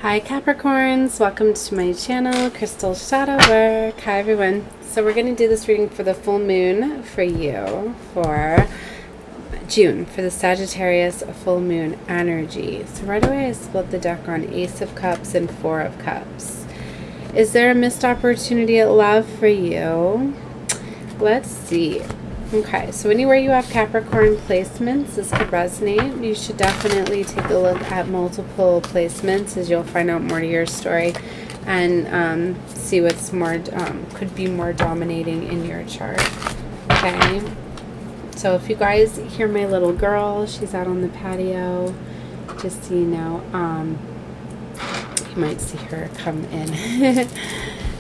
Hi Capricorns, welcome to my channel, Crystal Shadow Work. Hi everyone. So we're going to do this reading for the full moon for you for June, for the Sagittarius full moon energy. So right away I split the deck on Ace of Cups and Four of Cups. Is there a missed opportunity at love for you? Let's see. Okay, so anywhere you have Capricorn placements, this could resonate. You should definitely take a look at multiple placements, as you'll find out more to your story and see what's more could be more dominating in your chart. Okay, so if you guys hear my little girl, she's out on the patio, just so you know. You might see her come in.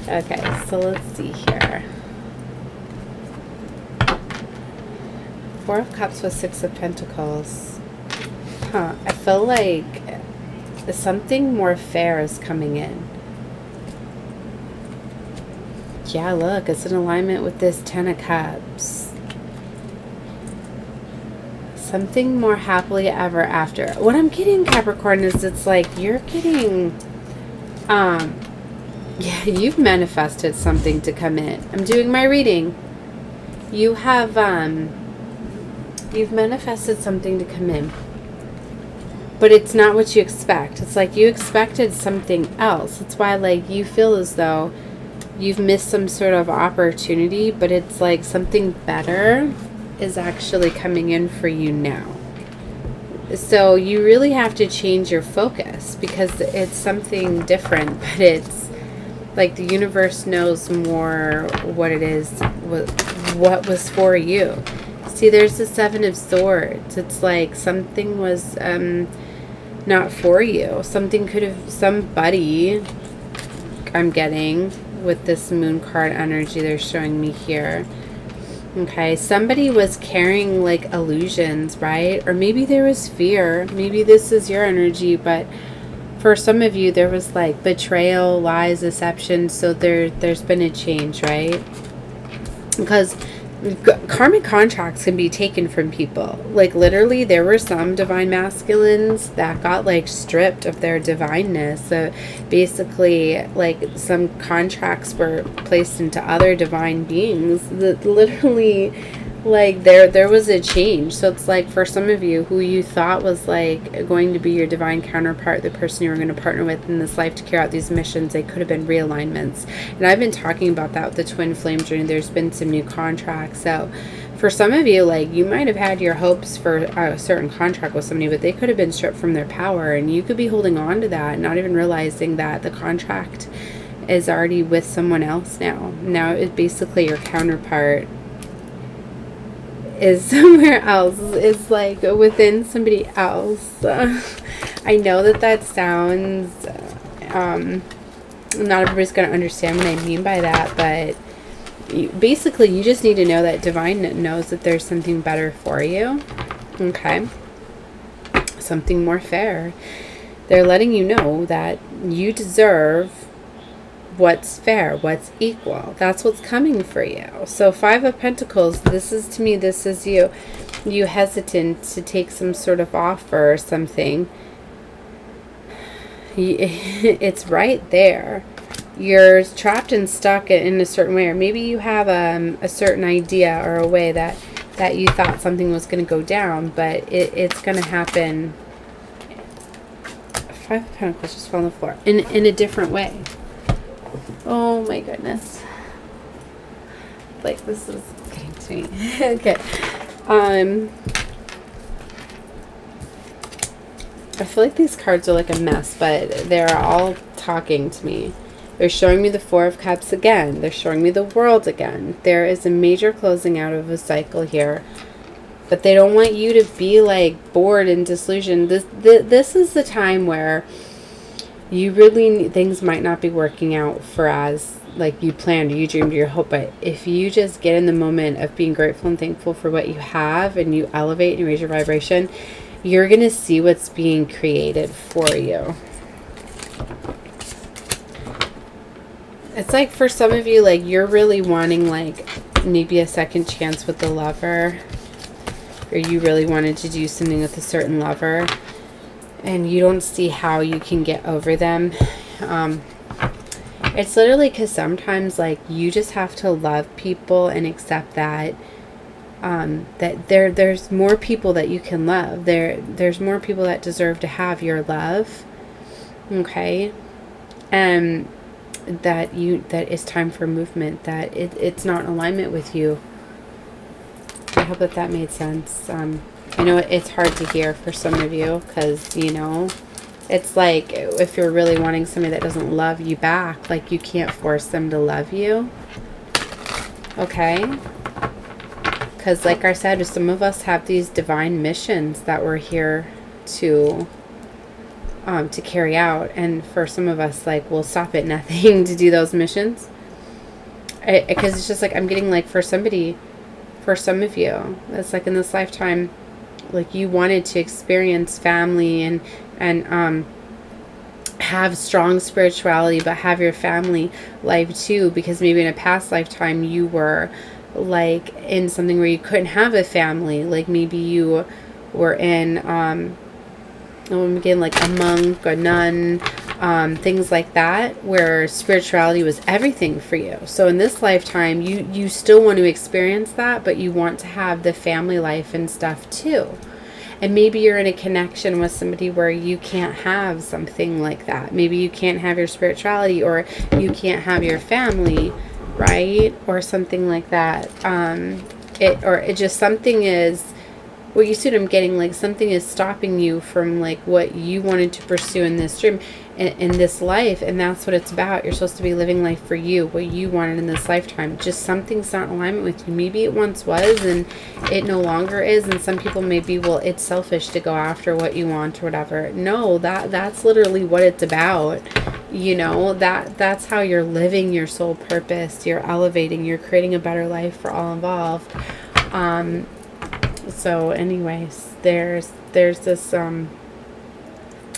Okay, so let's see here. Four of Cups with Six of Pentacles. I feel like something more fair is coming in. Yeah, look, it's in alignment with this Ten of Cups. Something more happily ever after. What I'm getting, Capricorn, is it's like you're getting, yeah, you've manifested something to come in. I'm doing my reading. You have, you've manifested something to come in, but it's not what you expect. It's like you expected something else. It's why, like, you feel as though you've missed some sort of opportunity, but it's like something better is actually coming in for you now. So you really have to change your focus, because it's something different, but it's like the universe knows more what it is, what was for you. See, there's the Seven of Swords. It's like something was not for you. Something could have, somebody, I'm getting, with this moon card energy they're showing me here. Okay, somebody was carrying like illusions, right? Or maybe there was fear. Maybe this is your energy, but for some of you there was like betrayal, lies, deception. So there's been a change, right? Because karmic contracts can be taken from people. Like, literally, there were some divine masculines that got like stripped of their divineness. So basically, like, some contracts were placed into other divine beings that literally, like, there was a change. So it's like, for some of you who you thought was like going to be your divine counterpart, the person you were going to partner with in this life to carry out these missions, they could have been realignments. And I've been talking about that with the twin flame journey. There's been some new contracts. So for some of you, like, you might have had your hopes for a certain contract with somebody, but they could have been stripped from their power, and you could be holding on to that, not even realizing that the contract is already with someone else now. Now it's basically your counterpart is somewhere else, is like within somebody else. I know that sounds, not everybody's going to understand what I mean by that, but basically you just need to know that divine knows that there's something better for you. Okay, something more fair. They're letting you know that you deserve what's fair, what's equal. That's what's coming for you. So Five of Pentacles, this is, to me, this is you hesitant to take some sort of offer or something. It's right there. You're trapped and stuck in a certain way, or maybe you have a certain idea or a way that you thought something was going to go down, but it's going to happen. Five of Pentacles just fell on the floor in a different way. Oh my goodness. Like, this is getting to me. Okay. I feel like these cards are like a mess, but they're all talking to me. They're showing me the Four of Cups again. They're showing me the World again. There is a major closing out of a cycle here. But they don't want you to be like bored and disillusioned. This is the time where you really, things might not be working out for as like you planned or you dreamed or you hope, but if you just get in the moment of being grateful and thankful for what you have, and you elevate and you raise your vibration, you're gonna see what's being created for you. It's like, for some of you, like, you're really wanting like maybe a second chance with the lover, or you really wanted to do something with a certain lover. and you don't see how you can get over them. It's literally because sometimes, like, you just have to love people and accept that that there's more people that you can love. There's more people that deserve to have your love. Okay? And that it's time for movement, that it's not in alignment with you. I hope that made sense. I know it's hard to hear for some of you, because, you know, it's like if you're really wanting somebody that doesn't love you back, like, you can't force them to love you. Okay? Because, like I said, some of us have these divine missions that we're here to carry out. And for some of us, like, we'll stop at nothing to do those missions. Because it's just like, I'm getting, like, for some of you, it's like in this lifetime, like, you wanted to experience family and have strong spirituality, but have your family life too, because maybe in a past lifetime you were, like, in something where you couldn't have a family. Like, maybe you were in again, like a monk, a nun, things like that, where spirituality was everything for you. So in this lifetime, you still want to experience that, but you want to have the family life and stuff too. And maybe you're in a connection with somebody where you can't have something like that. Maybe you can't have your spirituality, or you can't have your family, right? Or something like that. It just, something is, well, you see what I'm getting, like, something is stopping you from, like, what you wanted to pursue in this dream, in this life. And that's what it's about. You're supposed to be living life for you, what you wanted in this lifetime. Just something's not in alignment with you. Maybe it once was and it no longer is. And some people may be, well, it's selfish to go after what you want or whatever. No, that's literally what it's about. You know, that's how you're living your soul purpose. You're elevating, you're creating a better life for all involved. So anyways, there's this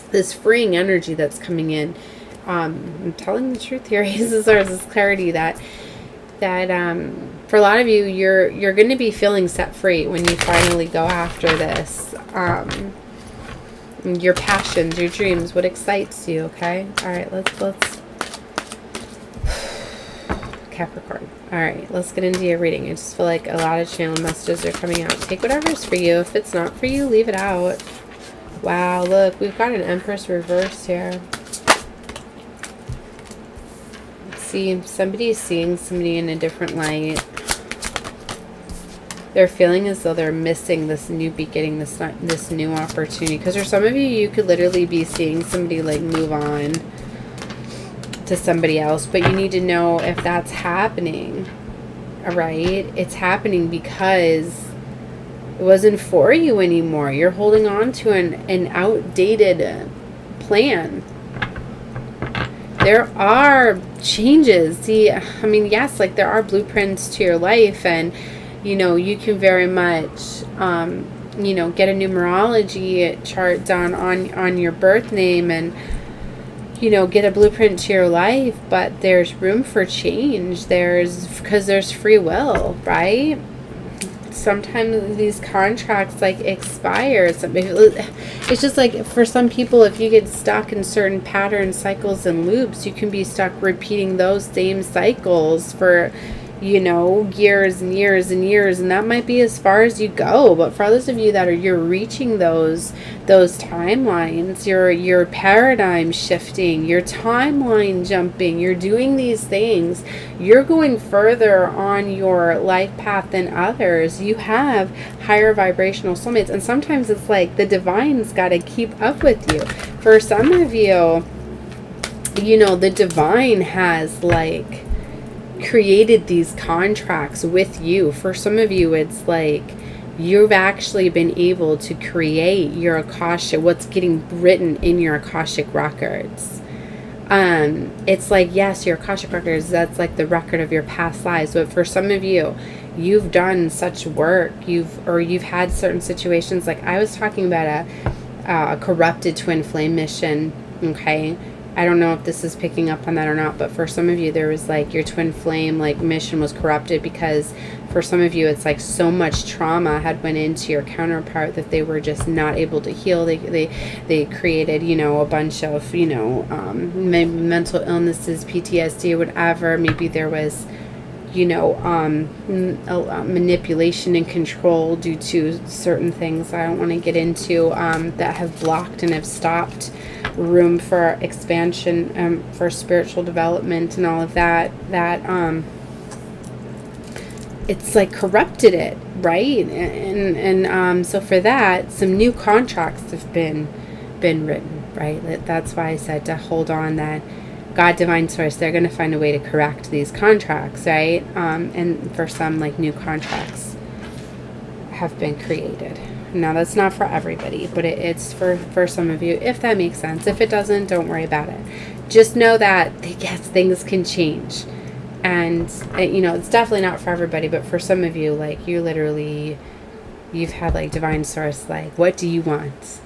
this freeing energy that's coming in. I'm telling the truth here. There's this clarity that for a lot of you, you're going to be feeling set free when you finally go after this. Your passions, your dreams, what excites you. Okay. All right. Let's Capricorn. All right, let's get into your reading. I just feel like a lot of channel messages are coming out. Take whatever's for you. If it's not for you, leave it out. Wow, look, we've got an Empress reverse here. See, somebody is seeing somebody in a different light. They're feeling as though they're missing this new beginning, this new opportunity. Because for some of you, you could literally be seeing somebody, like, move on to somebody else, but you need to know if that's happening. All right, it's happening because it wasn't for you anymore. You're holding on to an outdated plan. There are changes. See, I mean, yes, like, there are blueprints to your life, and, you know, you can very much you know, get a numerology chart done on your birth name, and, you know, get a blueprint to your life, but there's room for change. Because there's free will, right? Sometimes these contracts, like, expire. It's just like, for some people, if you get stuck in certain patterns, cycles, and loops, you can be stuck repeating those same cycles for, you know, years and years and years, and that might be as far as you go. But for others of you that you're reaching those timelines, your paradigm shifting, your timeline jumping, you're doing these things, you're going further on your life path than others. You have higher vibrational soulmates, and sometimes it's like the divine's got to keep up with you. For some of you, you know, the divine has, like, created these contracts with you. For some of you, it's like you've actually been able to create your Akashic, what's getting written in your Akashic records. It's like, yes, your Akashic records, that's like the record of your past lives. But for some of you, you've done such work, you've had certain situations. Like, I was talking about a corrupted twin flame mission, okay? I don't know if this is picking up on that or not, but for some of you, there was like your twin flame, like mission was corrupted because for some of you, it's like so much trauma had went into your counterpart that they were just not able to heal. They created, you know, a bunch of, you know, maybe mental illnesses, PTSD, or whatever. Maybe there was, you know, manipulation and control due to certain things I don't want to get into, that have blocked and have stopped room for expansion, for spiritual development and all of that, it's like corrupted it, right? And so for that, some new contracts have been written, right? That's why I said to hold on, that God, divine source, they're going to find a way to correct these contracts, right? And for some, like, new contracts have been created. Now, that's not for everybody, but it's for some of you, if that makes sense. If it doesn't, don't worry about it. Just know that, yes, things can change. And, you know, it's definitely not for everybody, but for some of you, like, you literally, you've had, like, divine source, like, what do you want?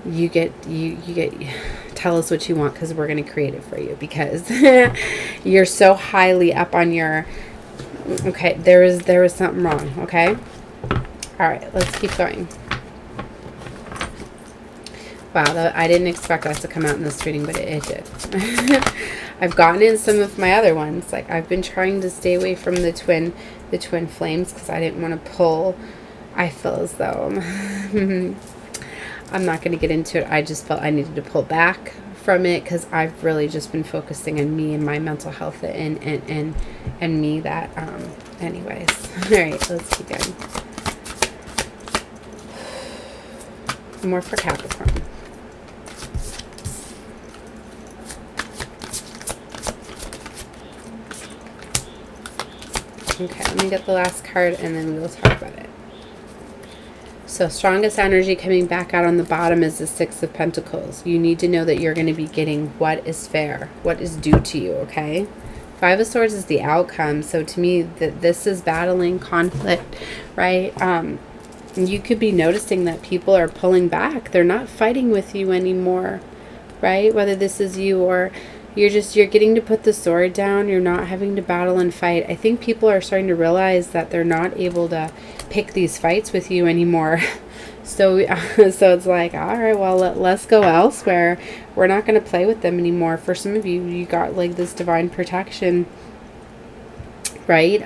You get, tell us what you want, because we're going to create it for you, because you're so highly up on your, okay, there was something wrong, okay? All right, let's keep going. Wow, I didn't expect that to come out in this reading, but it did. I've gotten in some of my other ones. Like, I've been trying to stay away from the twin flames because I didn't want to pull. I feel as though I'm not going to get into it. I just felt I needed to pull back from it because I've really just been focusing on me and my mental health and me. That anyways. All right, let's keep going. More for Capricorn. Okay, let me get the last card and then we'll talk about it. So, strongest energy coming back out on the bottom is the Six of Pentacles. You need to know that you're going to be getting what is fair, what is due to you, okay? Five of Swords is the outcome. So, to me, this is battling conflict, right? You could be noticing that people are pulling back. They're not fighting with you anymore, right? Whether this is you or you're getting to put the sword down. You're not having to battle and fight. I think people are starting to realize that they're not able to pick these fights with you anymore. So it's like, all right, well, let's go elsewhere. We're not going to play with them anymore. For some of you, you got like this divine protection, right?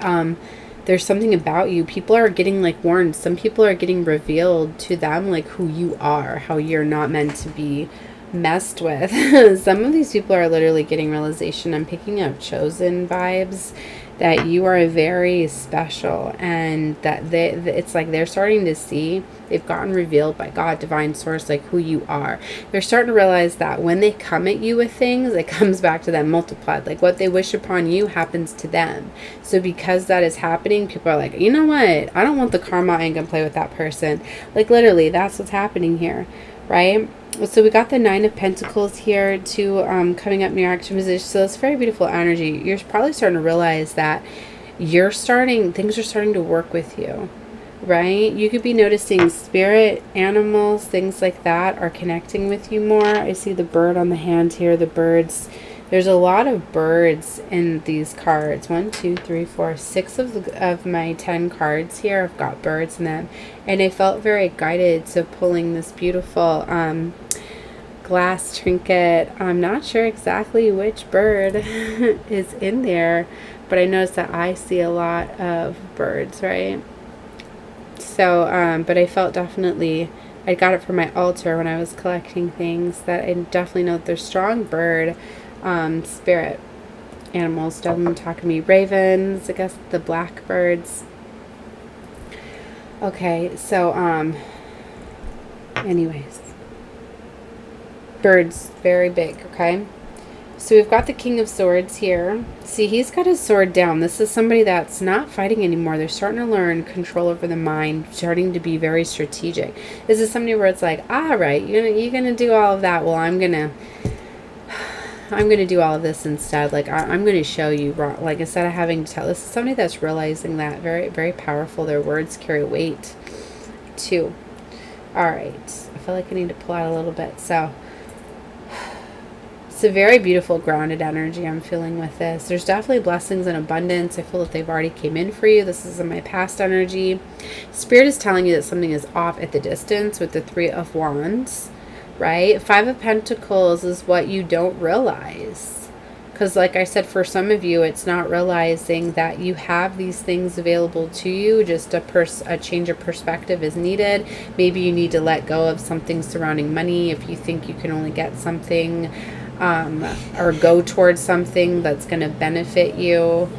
There's something about you. People are getting like warned. Some people are getting revealed to them like who you are, how you're not meant to be messed with. Some of these people are literally getting realization. I'm picking up chosen vibes, that you are very special, and that it's like they're starting to see, they've gotten revealed by God, divine source, like who you are. They're starting to realize that when they come at you with things, it comes back to them multiplied. Like what they wish upon you happens to them. So because that is happening, people are like, you know what, I don't want the karma, I ain't gonna play with that person. Like literally, that's what's happening here, right? So we got the Nine of Pentacles here too, coming up near action position. So it's very beautiful energy. You're probably starting to realize that things are starting to work with you, right? You could be noticing spirit, animals, things like that are connecting with you more. I see the bird on the hand here, the birds. There's a lot of birds in these cards. 1, 2, 3, 4, 6 of my 10 cards here. I've got birds in them. And I felt very guided to pulling this beautiful glass trinket. I'm not sure exactly which bird is in there, but I noticed that I see a lot of birds, right? So, but I felt definitely, I got it from my altar when I was collecting things, that I definitely know that there's strong bird spirit animals definitely talking to me. Ravens, I guess the blackbirds. Okay, so anyways, birds, very big. Okay, so we've got the King of Swords here. See, he's got his sword down. This is somebody that's not fighting anymore. They're starting to learn control over the mind, starting to be very strategic. This is somebody where it's like, all right, you're gonna do all of that. Well, I'm gonna do all of this instead. Like, I'm going to show you, like, instead of having to tell. This is somebody that's realizing that. Very, very powerful. Their words carry weight, too. All right. I feel like I need to pull out a little bit. So It's a very beautiful grounded energy I'm feeling with this. There's definitely blessings and abundance. I feel that they've already came in for you. This is in my past energy. Spirit is telling you that something is off at the distance with the Three of Wands, right? Five of Pentacles is what you don't realize. Because like I said, for some of you, it's not realizing that you have these things available to you. Just a change of perspective is needed. Maybe you need to let go of something surrounding money if you think you can only get something or go towards something that's going to benefit you.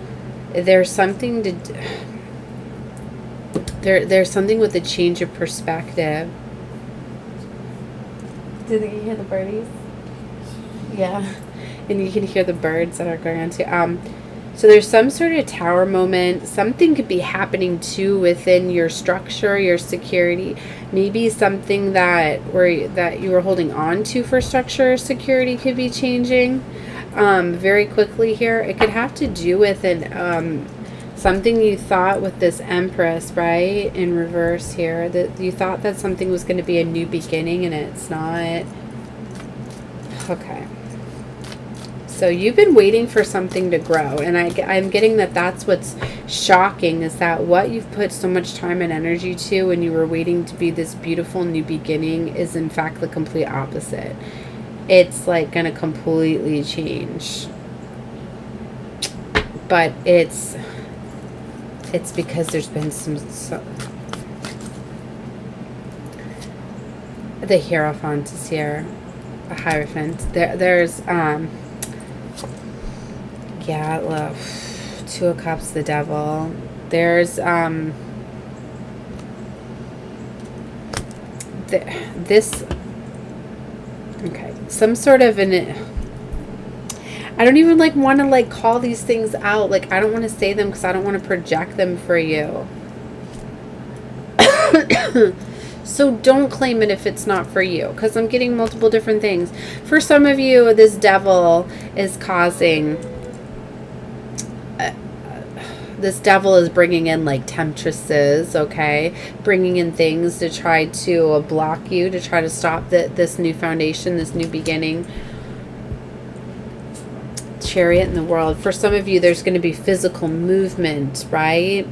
There's something to... There's something with a change of perspective. Did you hear the birdies? Yeah. And you can hear the birds that are going on too. So there's some sort of tower moment. Something could be happening too within your structure, your security. Maybe something that you were holding on to for structure or security could be changing very quickly here. It could have to do with something you thought with this Empress, right? In reverse here. That you thought that something was going to be a new beginning and it's not. Okay. So you've been waiting for something to grow, and I'm getting that that's what's shocking, is that what you've put so much time and energy to when you were waiting to be this beautiful new beginning is in fact the complete opposite. It's like going to completely change. But it's because there's been the Hierophant is here, a Hierophant. There's yeah, love. Two of Cups, the Devil. There's this. Okay, some sort of an. I don't even want to call these things out. I don't want to say them because I don't want to project them for you. So don't claim it if it's not for you, because I'm getting multiple different things. For some of you, this devil is causing. This devil is bringing in temptresses, okay? Bringing in things to try to block you, to try to stop this new foundation, this new beginning. Chariot in the World. For some of you, there's going to be physical movement, right?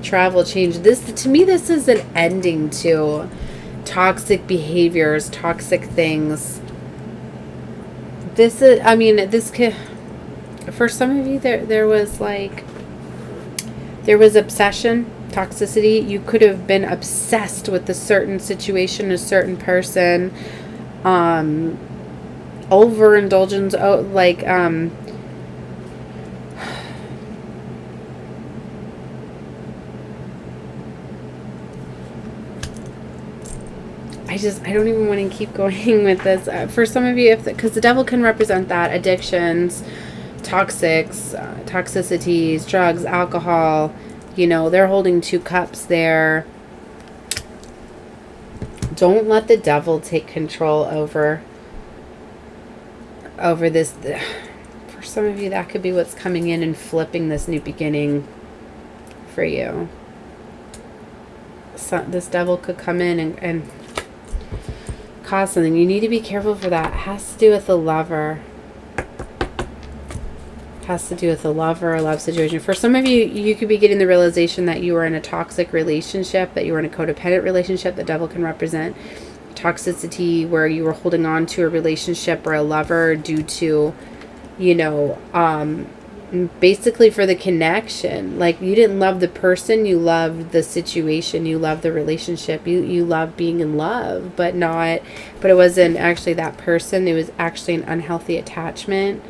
Travel, change. To me, this is an ending to toxic behaviors, toxic things. This is, this could... For some of you, there was obsession, toxicity. You could have been obsessed with a certain situation, a certain person, overindulgence, I don't even want to keep going with this. For some of you, because the devil can represent that, addictions, toxicities, drugs, alcohol, they're holding two cups there. Don't let the devil take control over this. For some of you, that could be what's coming in and flipping this new beginning for you. So this devil could come in and cause something. You need to be careful for that. It has to do with the lover. Has to do with a lover or love situation. For some of you, you could be getting the realization that you were in a toxic relationship, that you were in a codependent relationship. The devil can represent toxicity, where you were holding on to a relationship or a lover due to, basically for the connection. You didn't love the person, you loved the situation, you loved the relationship, you loved being in love, but it wasn't actually that person. It was actually an unhealthy attachment.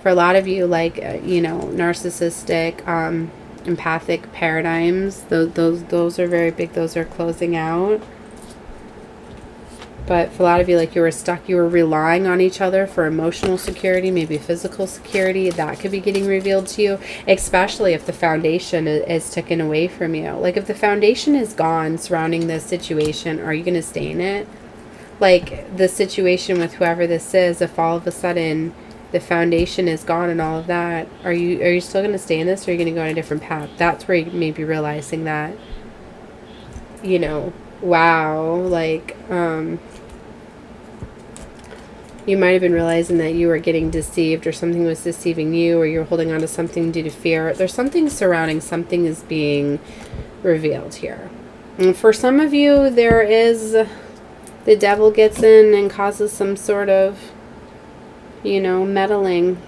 For a lot of you, narcissistic, empathic paradigms, those are very big. Those are closing out. But for a lot of you, you were stuck. You were relying on each other for emotional security, maybe physical security. That could be getting revealed to you, especially if the foundation is taken away from you. If the foundation is gone surrounding this situation, are you going to stay in it? The situation with whoever this is, if all of a sudden the foundation is gone and all of that, are you still going to stay in this, or are you going to go on a different path? That's where you may be realizing that, wow, You might have been realizing that you were getting deceived, or something was deceiving you, or you're holding on to something due to fear. There's something surrounding, something is being revealed here. And for some of you, there is, the devil gets in and causes some sort of, you know, meddling.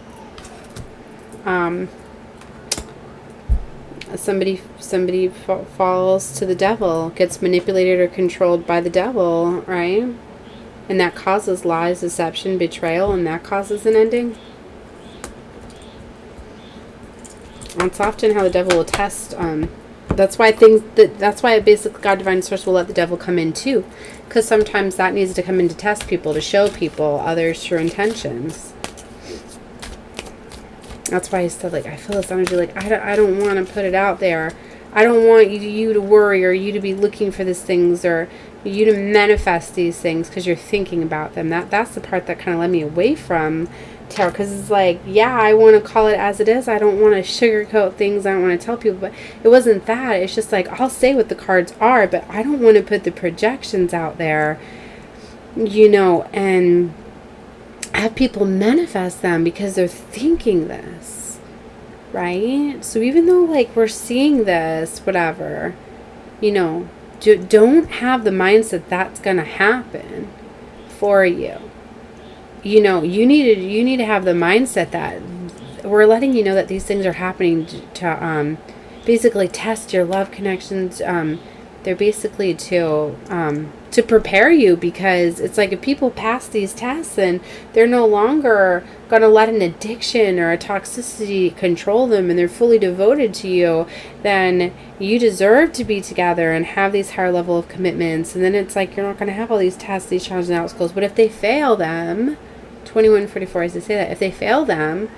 Somebody falls to the devil, gets manipulated or controlled by the devil, right? And that causes lies, deception, betrayal, and that causes an ending. That's often how the devil will test. That's why basically God, Divine Source will let the devil come in too, because sometimes that needs to come in to test people, to show people others' true intentions. That's why I said, like, I feel this energy, like, I don't want to put it out there. I don't want you to worry, or you to be looking for these things, or you to manifest these things because you're thinking about them. That's the part that kind of led me away from tarot, because it's like, yeah, I want to call it as it is. I don't want to sugarcoat things. I don't want to tell people, but it wasn't that. It's just like, I'll say what the cards are, but I don't want to put the projections out there, you know, and have people manifest them because they're thinking this, right? So even though, like, we're seeing this, whatever, you know, don't have the mindset that's going to happen for you. You know, you need to have the mindset that we're letting you know that these things are happening to basically test your love connections. They're basically to prepare you, because it's like, if people pass these tests, then they're no longer going to let an addiction or a toxicity control them, and they're fully devoted to you, then you deserve to be together and have these higher level of commitments. And then it's like, you're not going to have all these tests, these challenges and obstacles. But if they fail them, 2144, as they say that, if they fail them,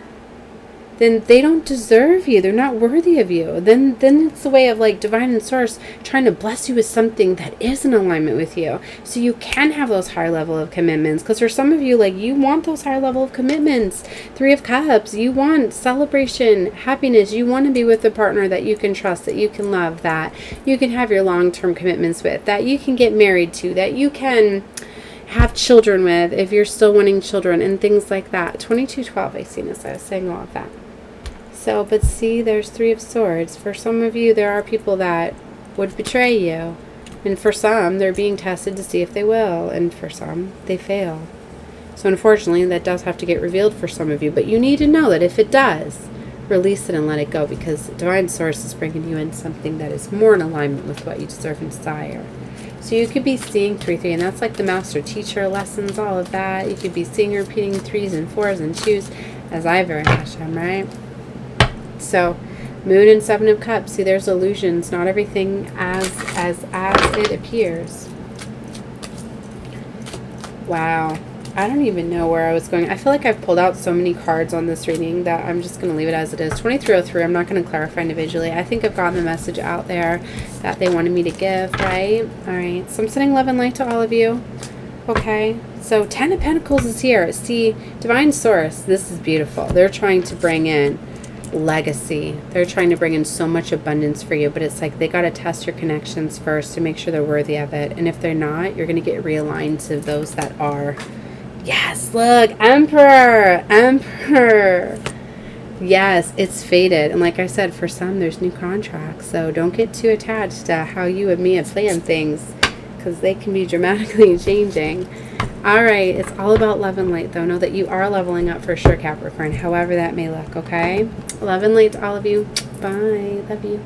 then they don't deserve you. They're not worthy of you. Then it's the way of, like, Divine and Source trying to bless you with something that is in alignment with you, so you can have those higher level of commitments. Because for some of you, like, you want those higher level of commitments. 3 of Cups. You want celebration, happiness. You want to be with a partner that you can trust, that you can love, that you can have your long-term commitments with, that you can get married to, that you can have children with if you're still wanting children, and things like that. 2212, I seen this. I was saying all of that. So, but see, there's 3 of Swords. For some of you, there are people that would betray you. And for some, they're being tested to see if they will. And for some, they fail. So unfortunately, that does have to get revealed for some of you. But you need to know that if it does, release it and let it go. Because Divine Source is bringing you in something that is more in alignment with what you deserve and desire. So you could be seeing 3-3, and that's like the master teacher lessons, all of that. You could be seeing repeating 3s and 4s and 2s, as I very much am, right? So, Moon and 7 of Cups. See, there's illusions. Not everything as it appears. Wow. I don't even know where I was going. I feel like I've pulled out so many cards on this reading that I'm just going to leave it as it is. 2303, I'm not going to clarify individually. I think I've gotten the message out there that they wanted me to give, right? All right. So I'm sending love and light to all of you. Okay. So 10 of Pentacles is here. See, Divine Source, this is beautiful. They're trying to bring in legacy. They're trying to bring in so much abundance for you, but it's like they got to test your connections first to make sure they're worthy of it. And if they're not, you're going to get realigned to those that are. Yes, look, Emperor. Yes, it's fated. And like I said, for some, there's new contracts. So don't get too attached to how you and me have planned things, because they can be dramatically changing. All right, it's all about love and light, though. Know that you are leveling up for sure, Capricorn, however that may look, okay? Love and light to all of you. Bye. Love you.